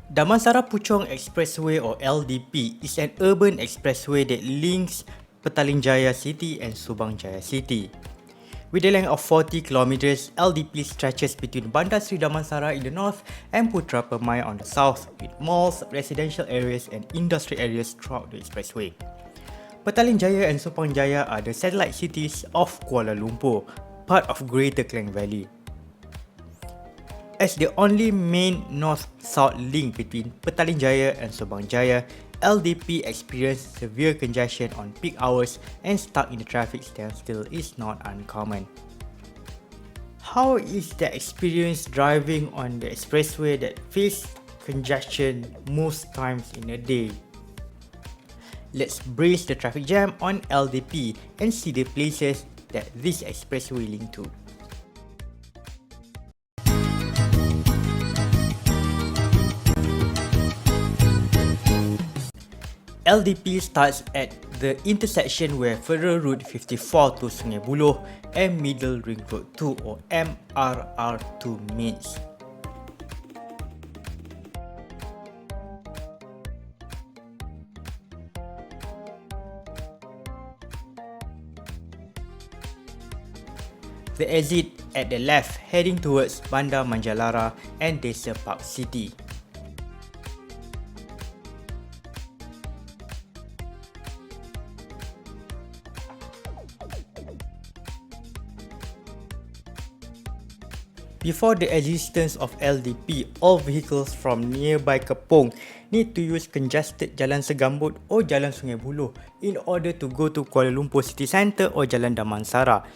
Damansara Puchong Expressway or LDP is an urban expressway that links Petaling Jaya City and Subang Jaya City. With a length of 40 kilometers, LDP stretches between Bandar Damansara in the north and Putra Permai on the south, with malls, residential areas and industrial areas throughout the expressway. Petaling Jaya and Subang Jaya are the satellite cities of Kuala Lumpur, part of Greater Klang Valley. As the only main north-south link between Petaling Jaya and Subang Jaya, LDP experienced severe congestion on peak hours and stuck in the traffic standstill is not uncommon. How is the experience driving on the expressway that faces congestion most times in a day? Let's brace the traffic jam on LDP and see the places that this expressway link to. LDP starts at the intersection where Federal Route 54 to Sungai Buloh and Middle Ring Road 2 or MRR2 meets. The exit at the left heading towards Bandar Manjalara and Desa Park City. Before the existence of LDP, all vehicles from nearby Kepong need to use congested Jalan Segambut or Jalan Sungai Buloh in order to go to Kuala Lumpur City Centre or Jalan Damansara.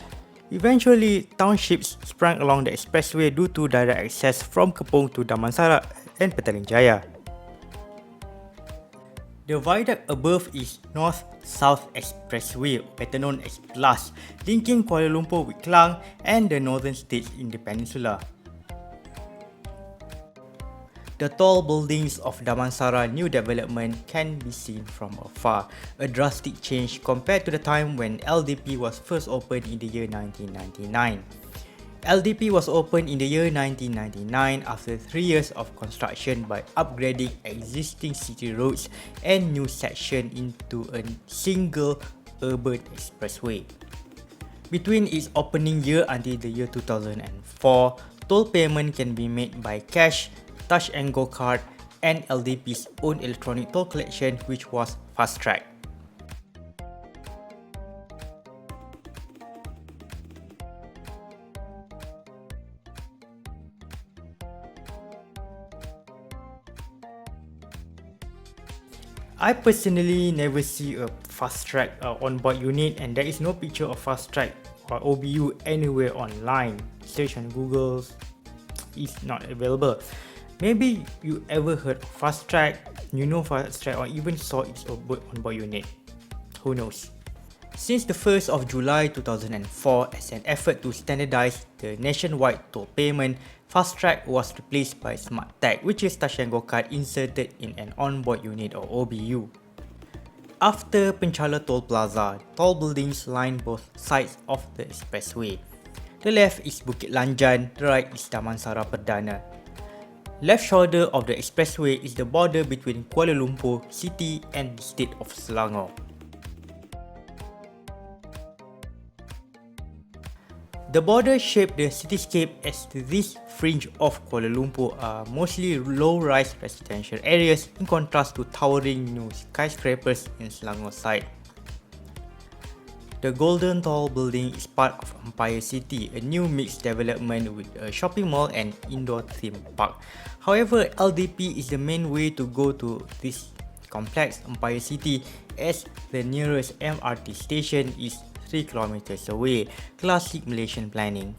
Eventually, townships sprang along the expressway due to direct access from Kepong to Damansara and Petaling Jaya. The viaduct above is North-South Expressway, better known as PLUS, linking Kuala Lumpur with Klang and the northern states in the peninsula. The tall buildings of Damansara new development can be seen from afar, a drastic change compared to the time when LDP was first opened in the year 1999. LDP was opened in the year 1999 after 3 years of construction by upgrading existing city roads and new section into a single urban expressway. Between its opening year until the year 2004, toll payment can be made by cash, touch and go card, and LDP's own electronic toll collection, which was fast track. I personally never see a fast track on-board unit, and there is no picture of fast track or OBU anywhere online. Search on Google, it's not available. Maybe you ever heard of fast track, you know fast track, or even saw its on-board unit. Who knows? Since the 1st of July 2004, as an effort to standardize the nationwide toll payment, Fast Track was replaced by Smart Tag, which is touch and go card inserted in an onboard unit or OBU. After Penchala Toll Plaza, tall buildings line both sides of the expressway. The left is Bukit Lanjan, the right is Damansara Perdana. Left shoulder of the expressway is the border between Kuala Lumpur City and the state of Selangor. The border shaped the cityscape as this fringe of Kuala Lumpur are mostly low-rise residential areas in contrast to towering new skyscrapers in Selangor side. The Golden Tall building is part of Empire City, a new mixed development with a shopping mall and indoor theme park. However, LDP is the main way to go to this complex Empire City as the nearest MRT station is 3 kilometers away, classic Malaysian planning.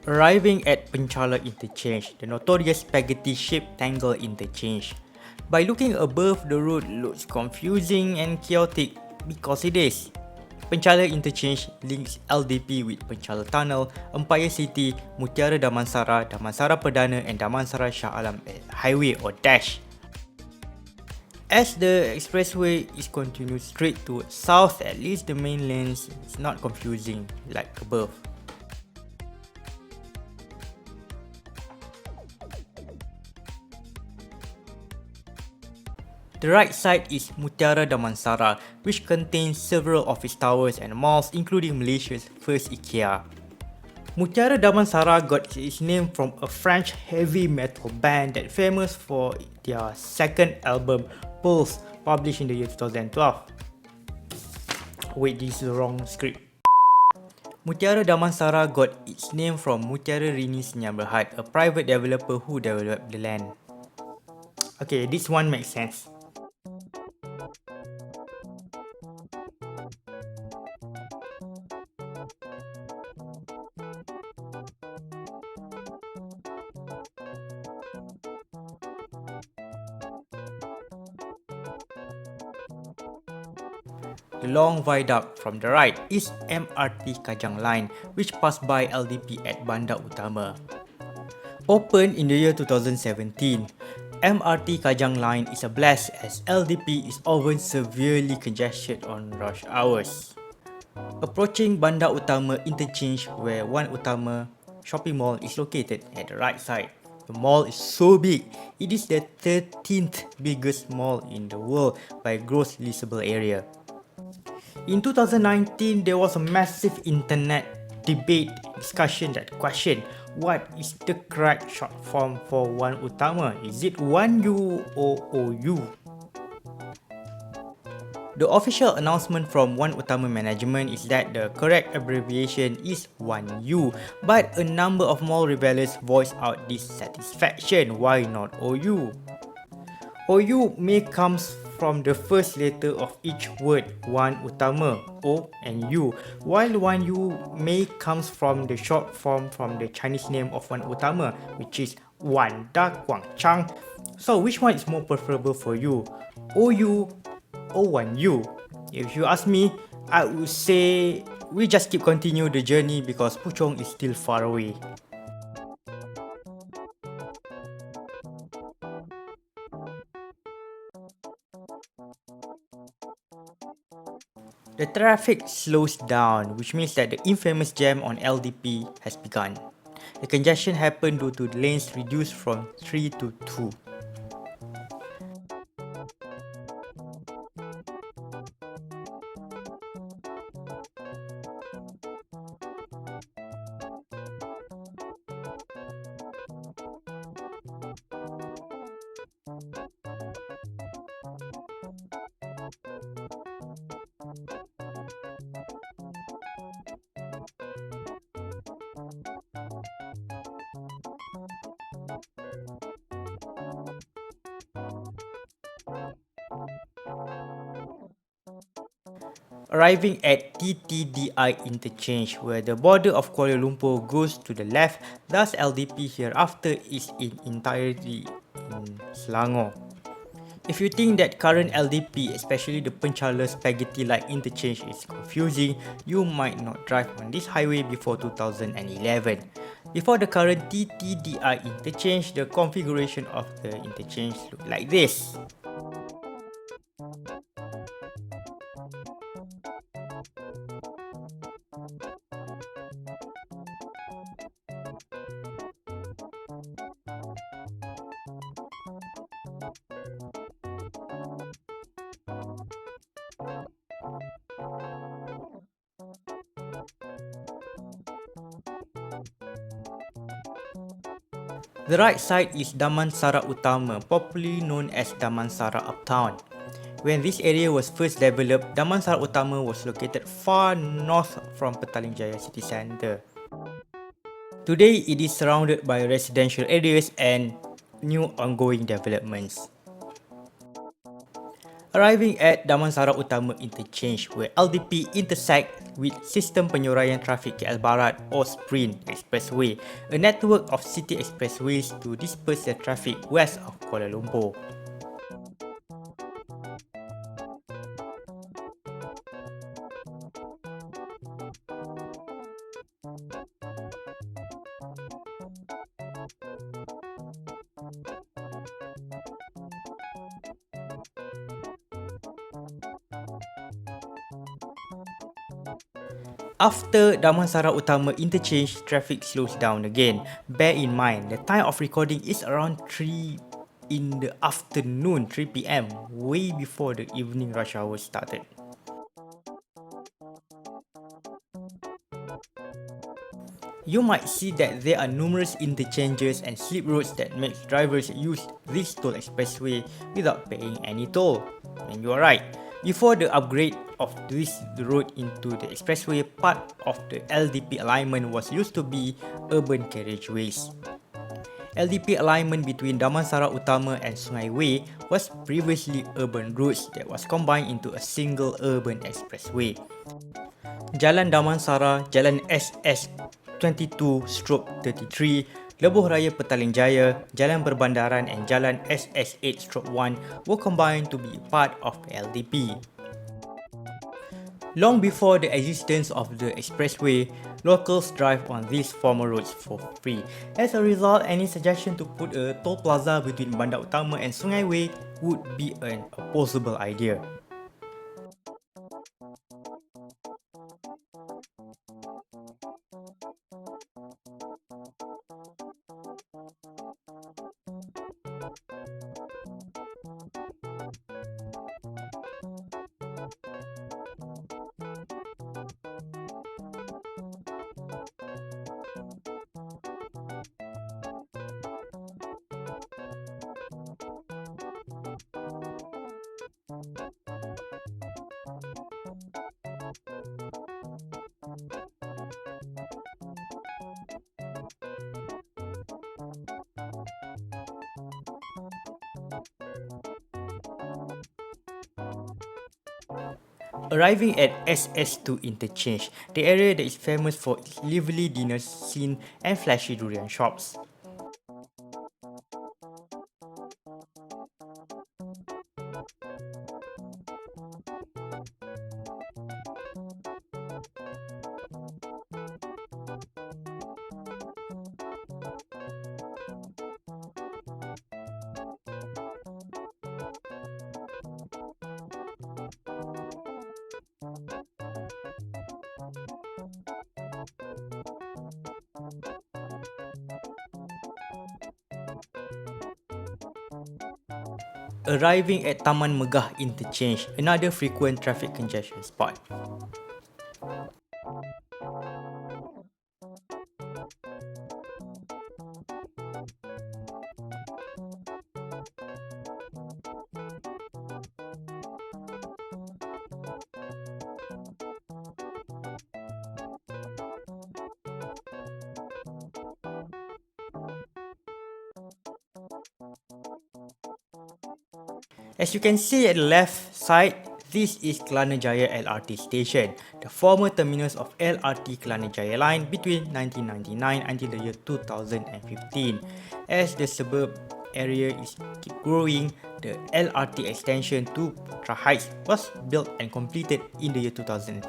Arriving at Penchala interchange, the notorious spaghetti-shaped tangle interchange. By looking above, the road looks confusing and chaotic because it is. Penchala interchange links LDP with Penchala Tunnel, Empire City, Mutiara Damansara, Damansara Perdana and Damansara Shah Alam Highway or DASH. As the expressway is continued straight to south, at least the main lanes is not confusing like above. The right side is Mutiara Damansara, which contains several office towers and malls including Malaysia's first IKEA. Mutiara Damansara got its name from a French heavy metal band that famous for their second album, Pulse, published in the year 2012. Wait, this is the wrong script. Mutiara Damansara got its name from Mutiara Rini Senyap Berhad, a private developer who developed the land. Okay, this one makes sense. The long viaduct from the right is MRT Kajang Line, which passed by LDP at Bandar Utama. Opened in the year 2017, MRT Kajang Line is a blast as LDP is often severely congested on rush hours. Approaching Bandar Utama interchange where One Utama shopping mall is located at the right side. The mall is so big, it is the 13th biggest mall in the world by gross leasable area. In 2019, there was a massive internet debate discussion that questioned what is the correct short form for One Utama. Is it 1U or OU? The official announcement from One Utama management is that the correct abbreviation is 1U, but a number of mall rebellions voiced out dissatisfaction. Why not OU? OU may comes from the first letter of each word, One Utama, O and U, while 1U may comes from the short form from the Chinese name of One Utama, which is Wan Da Guang Chang. So which one is more preferable for you, OU or 1U? If you ask me, I would say we just keep continue the journey because Puchong is still far away. The traffic slows down, which means that the infamous jam on LDP has begun. The congestion happened due to the lanes reduced from 3 to 2. Arriving at TTDI interchange where the border of Kuala Lumpur goes to the left, thus LDP hereafter is in entirety in Selangor. If you think that current LDP, especially the Penchala spaghetti-like interchange is confusing, you might not drive on this highway before 2011. Before the current TTDI interchange, the configuration of the interchange looked like this. The right side is Damansara Utama, popularly known as Damansara Uptown. When this area was first developed, Damansara Utama was located far north from Petaling Jaya city centre. Today, it is surrounded by residential areas and new ongoing developments. Arriving at Damansara Utama Interchange where LDP intersect with Sistem Penyuraian Trafik KL Barat or Sprint Expressway, a network of city expressways to disperse the traffic west of Kuala Lumpur. After Damansara Utama interchange, traffic slows down again. Bear in mind, the time of recording is around 3 in the afternoon, 3 p.m, way before the evening rush hour started. You might see that there are numerous interchanges and slip roads that make drivers use this toll expressway without paying any toll. And you are right, before the upgrade of this road into the expressway, part of the LDP alignment was used to be urban carriageways. LDP alignment between Damansara Utama and Sungai Way was previously urban routes that was combined into a single urban expressway. Jalan Damansara, Jalan SS22/33, Lebuh Raya Petaling Jaya, Jalan Perbandaran and Jalan SS8/1 were combined to be part of LDP. Long before the existence of the expressway, locals drive on these former roads for free. As a result, any suggestion to put a toll plaza between Bandar Utama and Sungai Way would be an opposable idea. Arriving at SS2 interchange, the area that is famous for its lively dinner scene and flashy durian shops. Arriving at Taman Megah interchange, another frequent traffic congestion spot. As you can see at the left side, this is Kelana Jaya LRT station, the former terminus of LRT Kelana Jaya line between 1999 until the year 2015. As the suburb area is keep growing, the LRT extension to Putra Heights was built and completed in the year 2015.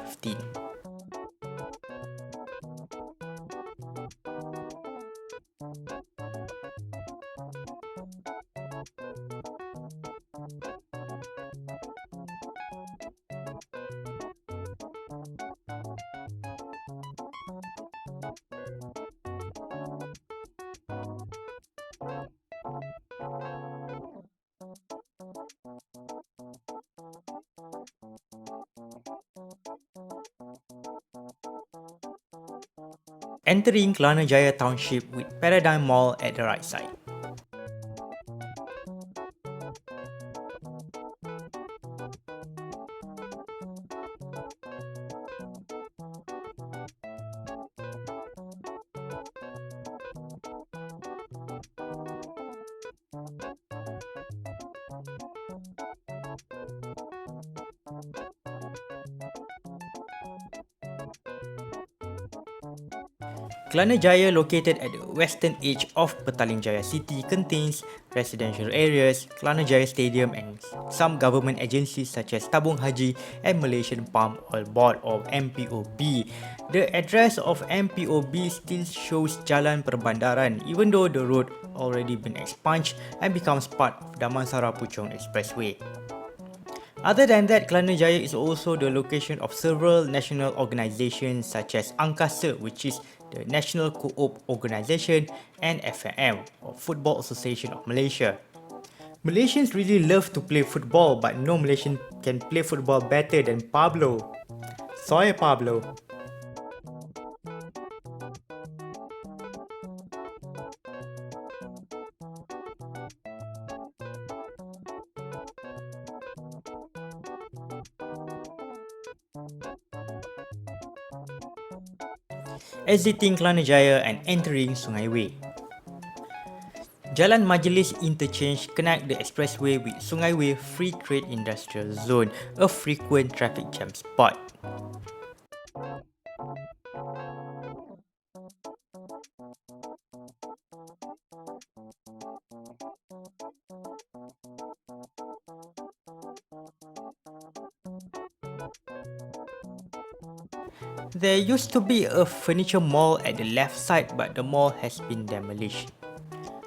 Entering Kelana Jaya Township with Paradigm Mall at the right side. Kelana Jaya, located at the western edge of Petaling Jaya city, contains residential areas, Kelana Jaya Stadium and some government agencies such as Tabung Haji and Malaysian Palm Oil Board or MPOB. The address of MPOB still shows Jalan Perbandaran even though the road already been expunged and becomes part of Damansara Puchong Expressway. Other than that, Kelana Jaya is also the location of several national organisations such as Angkasa, which is the National Co-op Organisation, and FAM, or Football Association of Malaysia. Malaysians really love to play football, but no Malaysian can play football better than Pablo. Soy Pablo. Exiting Kelana Jaya and entering Sungai Way. Jalan Majlis Interchange connect the expressway with Sungai Way Free Trade Industrial Zone, a frequent traffic jam spot. There used to be a furniture mall at the left side, but the mall has been demolished.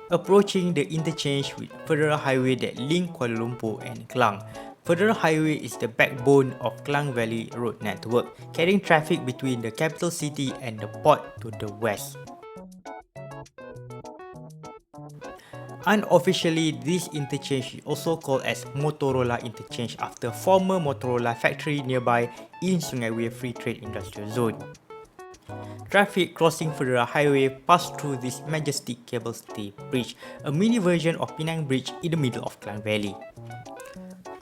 Approaching the interchange with Federal Highway that link Kuala Lumpur and Klang. Federal Highway is the backbone of Klang Valley Road network, carrying traffic between the capital city and the port to the west. Unofficially, this interchange is also called as Motorola Interchange after former Motorola factory nearby in Sungai Way Free Trade Industrial Zone. Traffic crossing Federal Highway passed through this majestic cable stay bridge, a mini version of Penang Bridge in the middle of Klang Valley.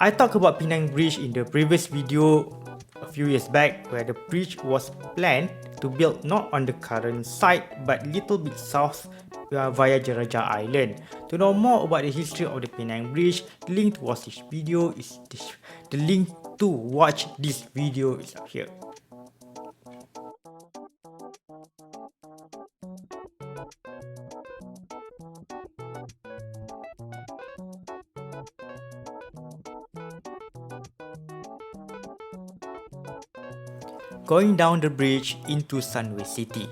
I talked about Penang Bridge in the previous video a few years back, where the bridge was planned to build not on the current site but little bit south via Jeraja Island. To know more about the history of the Penang Bridge, the link to watch this video is up here. Going down the bridge into Sunway City.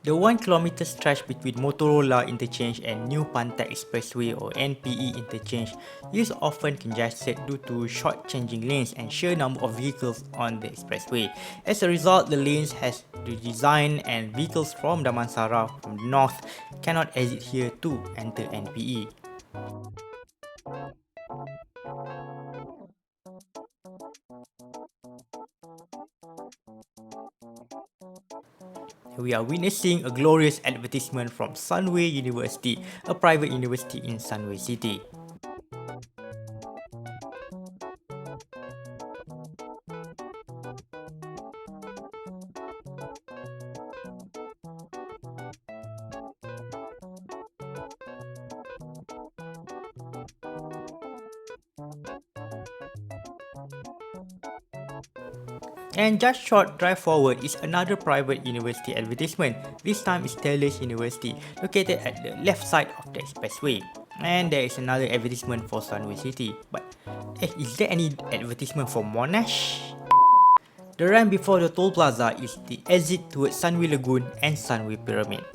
The 1 km stretch between Motorola Interchange and New Pantai Expressway or NPE Interchange is often congested due to short changing lanes and sheer number of vehicles on the expressway. As a result, the lanes has redesigned and vehicles from Damansara from the north cannot exit here to enter NPE. We are witnessing a glorious advertisement from Sunway University, a private university in Sunway City. And just short drive forward is another private university advertisement. This time is Taylor's University, located at the left side of the expressway. And there is another advertisement for Sunway City. But is there any advertisement for Monash? The ramp before the toll plaza is the exit towards Sunway Lagoon and Sunway Pyramid.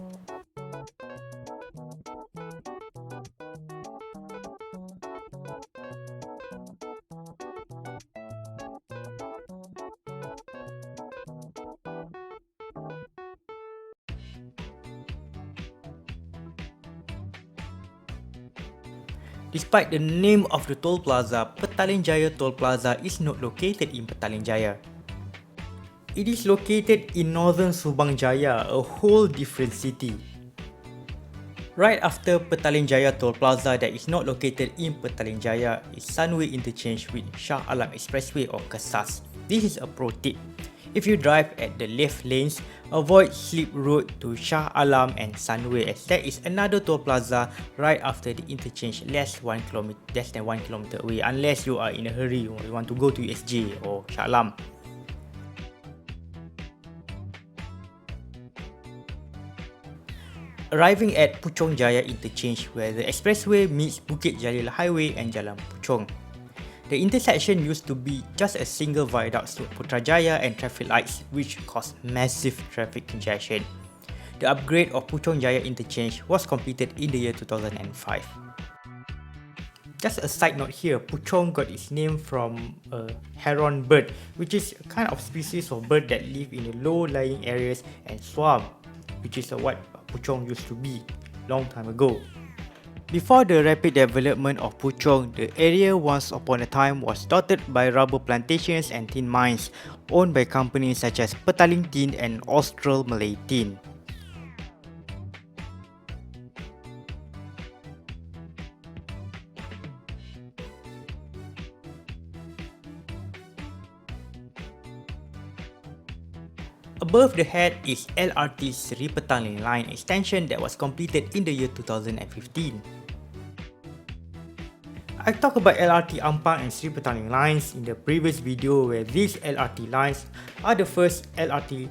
Despite the name of the toll plaza, Petaling Jaya Toll Plaza is not located in Petaling Jaya. It is located in northern Subang Jaya, a whole different city. Right after Petaling Jaya Toll Plaza that is not located in Petaling Jaya is Sunway Interchange with Shah Alam Expressway or Kesas. This is a pro tip. If you drive at the left lanes, avoid slip road to Shah Alam and Sunway as there is another toll plaza right after the interchange less than 1 km away unless you are in a hurry or you want to go to USJ or Shah Alam. Arriving at Puchong Jaya Interchange where the expressway meets Bukit Jalil Highway and Jalan Puchong. The intersection used to be just a single viaduct to Putrajaya and traffic lights which caused massive traffic congestion. The upgrade of Puchong Jaya Interchange was completed in the year 2005. Just a side note here, Puchong got its name from a heron bird, which is a kind of species of bird that live in the low-lying areas and swamp, which is what Puchong used to be long time ago. Before the rapid development of Puchong, the area once upon a time was dotted by rubber plantations and tin mines owned by companies such as Petaling Tin and Austral Malay Tin. Above the head is LRT Seri Petaling line extension that was completed in the year 2015. I talked about LRT Ampang and Seri Petaling lines in the previous video, where these LRT lines are the first LRT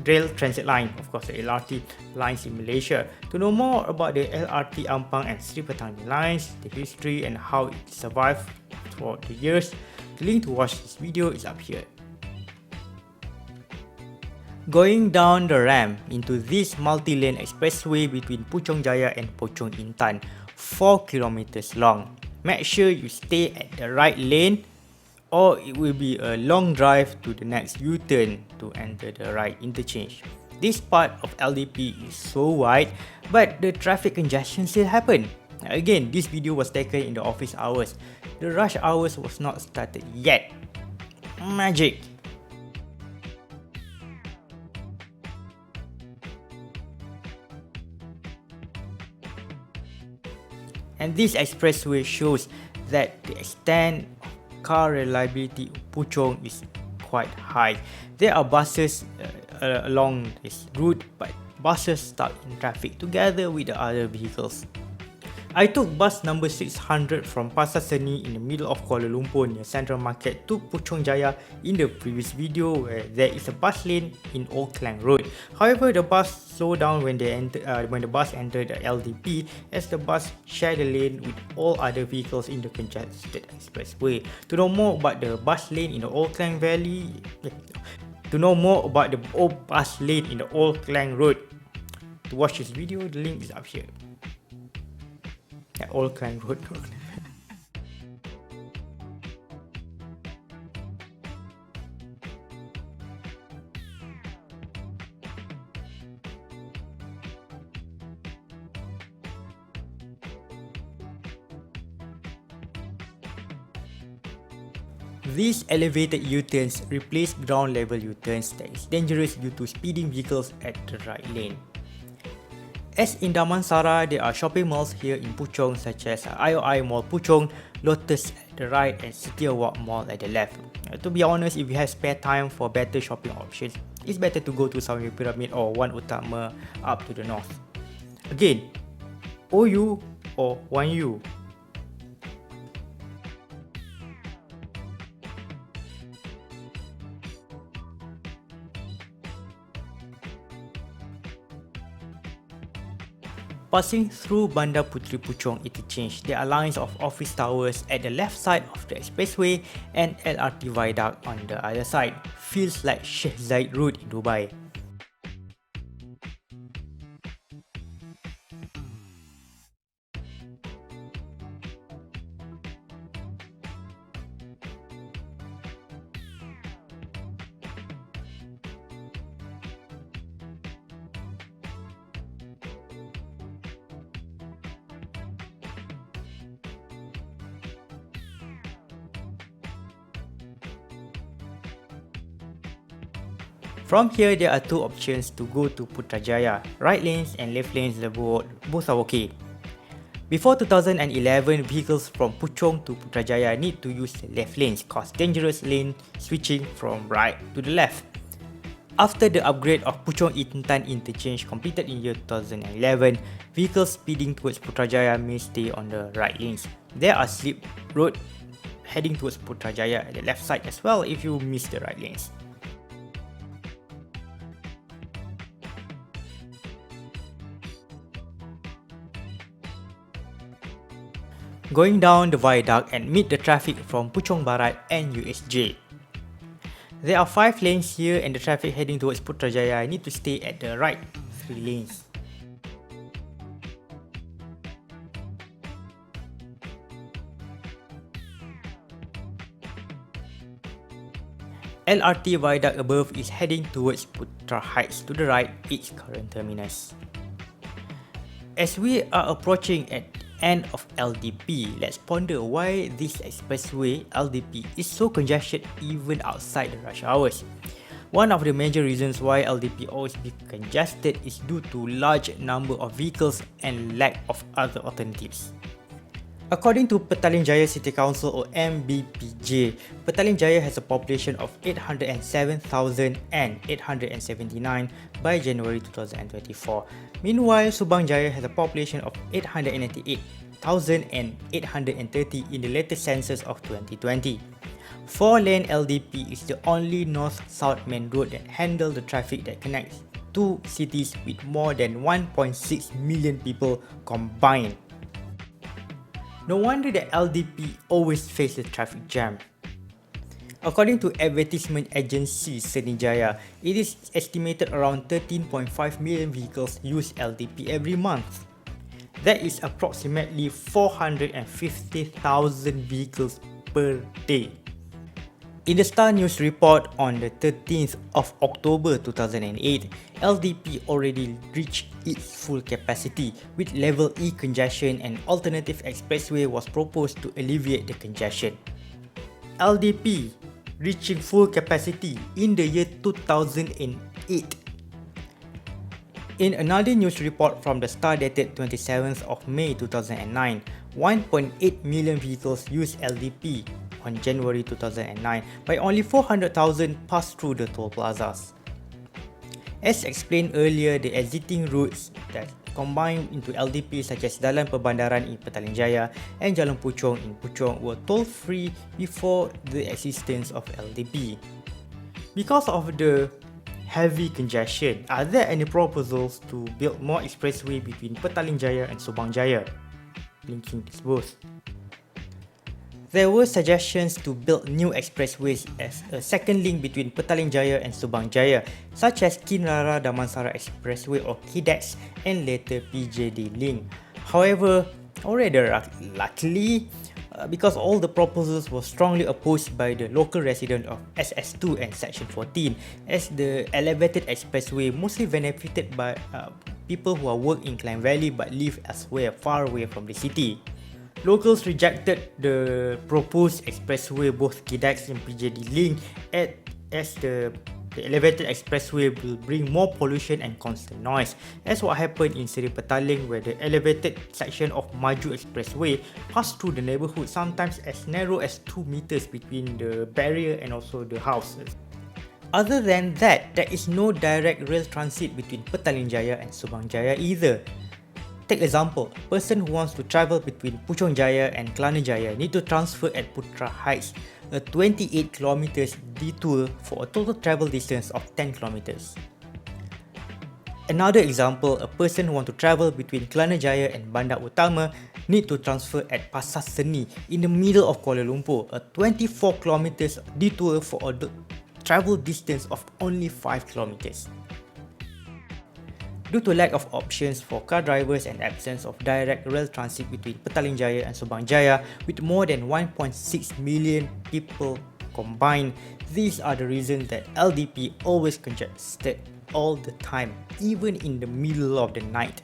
rail transit line, of course the LRT lines in Malaysia. To know more about the LRT Ampang and Seri Petaling lines, the history and how it survived throughout the years, the link to watch this video is up here. Going down the ramp into this multi-lane expressway between Puchong Jaya and Puchong Intan, 4 kilometers long. Make sure you stay at the right lane or it will be a long drive to the next U-turn to enter the right interchange. This part of LDP is so wide, but the traffic congestion still happen. Again, this video was taken in the office hours. The rush hours was not started yet. Magic! And this expressway shows that the extent of car reliability of Puchong is quite high. There are buses along this route, but buses stuck in traffic together with the other vehicles. I took bus number 600 from Pasar Seni in the middle of Kuala Lumpur near Central Market to Puchong Jaya in the previous video, where there is a bus lane in Old Klang Road. However, the bus slowed down when the bus entered the LDP, as the bus shared the lane with all other vehicles in the congested expressway. To know more about the bus lane in the Old Klang Valley, to know more about the old bus lane in the Old Klang Road, to watch this video, the link is up here. At Old Klang Road. These elevated U-turns replace ground level U-turns that is dangerous due to speeding vehicles at the right lane. As in Damansara, there are shopping malls here in Puchong such as IOI Mall Puchong, Lotus at the right and City Walk Mall at the left. To be honest, if you have spare time for better shopping options, it's better to go to Sunway Pyramid or One Utama up to the north. Again, OU or 1U. Passing through Bandar Puteri Puchong interchange, there are lines of office towers at the left side of the expressway and LRT viaduct on the other side. Feels like Sheikh Zayed Road in Dubai. From here, there are two options to go to Putrajaya. Right lanes and left lanes both are okay. Before 2011, vehicles from Puchong to Putrajaya need to use the left lanes cause dangerous lane switching from right to the left. After the upgrade of Puchong Intan interchange completed in year 2011, vehicles speeding towards Putrajaya may stay on the right lanes. There are slip road heading towards Putrajaya at the left side as well if you miss the right lanes. Going down the viaduct and meet the traffic from Puchong Barat and USJ. There are 5 lanes here and the traffic heading towards Putrajaya need to stay at the right 3 lanes. LRT viaduct above is heading towards Putra Heights to the right, its current terminus. As we are approaching at end of LDP, let's ponder why this expressway LDP is so congested even outside the rush hours. One of the major reasons why LDP always be congested is due to large number of vehicles and lack of other alternatives. According to Petaling Jaya City Council or MBPJ, Petaling Jaya has a population of 807,879 by January 2024. Meanwhile, Subang Jaya has a population of 898,830 in the latest census of 2020. 4-lane LDP is the only north-south main road that handles the traffic that connects two cities with more than 1.6 million people combined. No wonder that LDP always face a traffic jam. According to advertisement agency Senijaya, it is estimated around 13.5 million vehicles use LDP every month. That is approximately 450,000 vehicles per day. In the Star News report on the 13th of October 2008, LDP already reached its full capacity, with Level E congestion and alternative expressway was proposed to alleviate the congestion. LDP reaching full capacity in the year 2008. In another news report from the Star dated 27th of May 2009, 1.8 million vehicles used LDP on January 2009, but only 400,000 passed through the toll plazas. As explained earlier, the exiting routes that combined into LDP such as Jalan Perbandaran in Petaling Jaya and Jalan Puchong in Puchong were toll-free before the existence of LDP. Because of the heavy congestion, are there any proposals to build more expressway between Petaling Jaya and Subang Jaya, linking these both? There were suggestions to build new expressways as a second link between Petaling Jaya and Subang Jaya, such as Kelana Damansara Expressway or KDEX and later PJD link. However, or rather luckily, because all the proposals were strongly opposed by the local resident of SS2 and Section 14, as the elevated expressway mostly benefited by people who are work in Klang Valley but live elsewhere far away from the city. Locals rejected the proposed expressway, both KDEX and PJD link, as the elevated expressway will bring more pollution and constant noise, as what happened in Seri Petaling, where the elevated section of Maju Expressway passed through the neighbourhood, sometimes as narrow as 2 meters between the barrier and also the houses. Other than that, there is no direct rail transit between Petaling Jaya and Subang Jaya either. Take example, a person who wants to travel between Puchong Jaya and Kelana Jaya need to transfer at Putra Heights, a 28 km detour for a total travel distance of 10 km. Another example, a person who wants to travel between Kelana Jaya and Bandar Utama need to transfer at Pasar Seni in the middle of Kuala Lumpur, a 24 km detour for a travel distance of only 5 km. Due to lack of options for car drivers and absence of direct rail transit between Petaling Jaya and Subang Jaya, with more than 1.6 million people combined, these are the reasons that LDP always congested all the time, even in the middle of the night.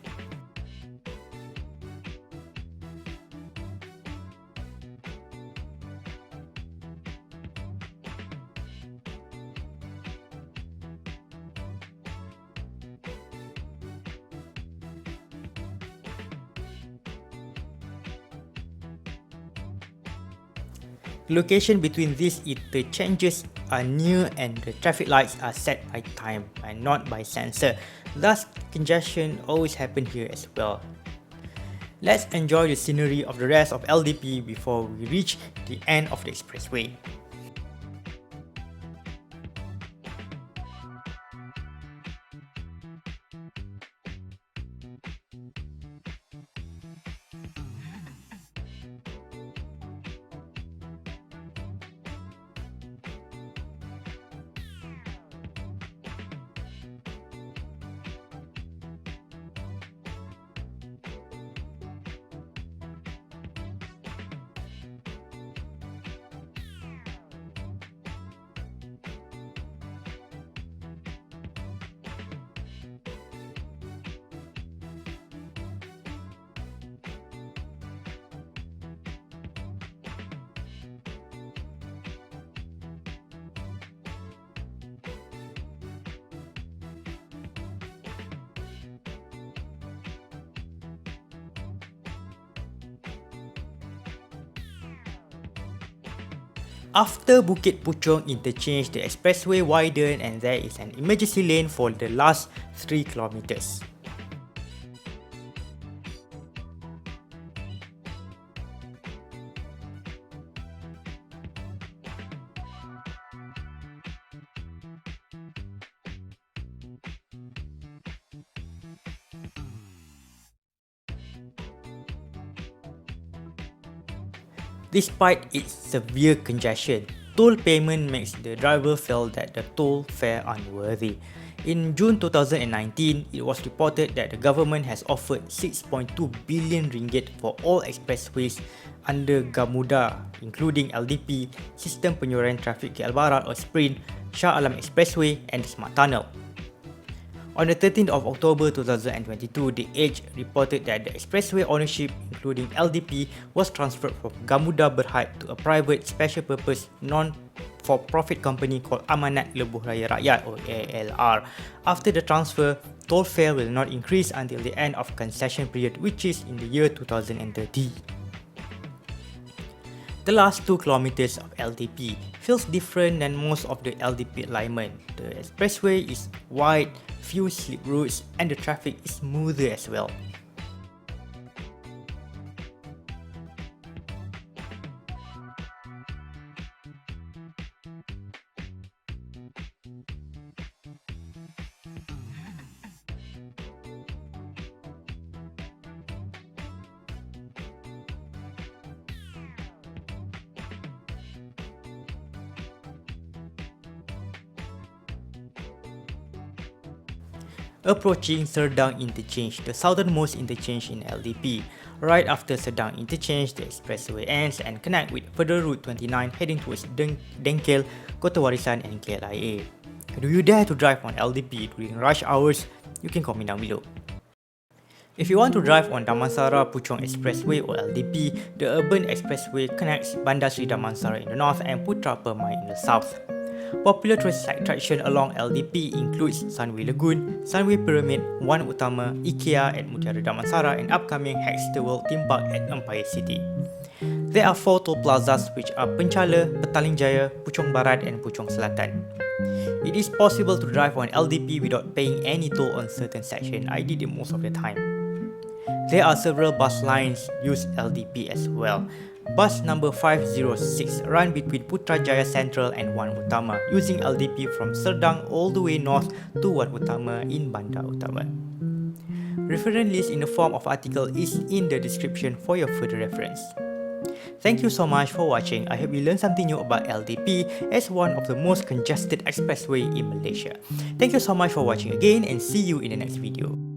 Location between these interchanges are near and the traffic lights are set by time and not by sensor. Thus, congestion always happen here as well. Let's enjoy the scenery of the rest of LDP before we reach the end of the expressway. After Bukit Puchong interchange, the expressway widened and there is an emergency lane for the last 3 kilometers. Despite its severe congestion, toll payment makes the driver feel that the toll fare unworthy. In June 2019, it was reported that the government has offered 6.2 billion ringgit for all expressways under Gamuda, including LDP, Sistem Penyuruhan Trafik KL Barat or SPRINT, Shah Alam Expressway and the Smart Tunnel. On the 13th of October 2022, The Edge reported that the expressway ownership, including LDP, was transferred from Gamuda Berhad to a private special purpose non-for-profit company called Amanat Lebuh Raya Rakyat or ALR. After the transfer, toll fare will not increase until the end of concession period, which is in the year 2030. The last 2 kilometers of LDP feels different than most of the LDP alignment. The expressway is wide, few slip roads and the traffic is smoother as well. Approaching Serdang Interchange, the southernmost interchange in LDP. Right after Serdang Interchange, the expressway ends and connect with further Route 29 heading towards Dengkel, Kota Warisan and KLIA. Do you dare to drive on LDP during rush hours? You can comment down below. If you want to drive on Damansara Puchong Expressway or LDP, the urban expressway connects Bandar Damansara in the north and Putra Permai in the south. Popular tourist attraction along LDP includes Sunway Lagoon, Sunway Pyramid, One Utama, IKEA at Mutiara Damansara and upcoming Hamster World theme park at Empire City. There are 4 toll plazas which are Penchala, Petaling Jaya, Puchong Barat and Puchong Selatan. It is possible to drive on LDP without paying any toll on certain sections. I did it most of the time. There are several bus lines use LDP as well. Bus number 506 run between Putra Jaya Central and One Utama using LDP from Serdang all the way north to One Utama in Bandar Utama. Reference list in the form of article is in the description for your further reference. Thank you so much for watching. I hope you learned something new about LDP as one of the most congested expressway in Malaysia. Thank you so much for watching again and see you in the next video.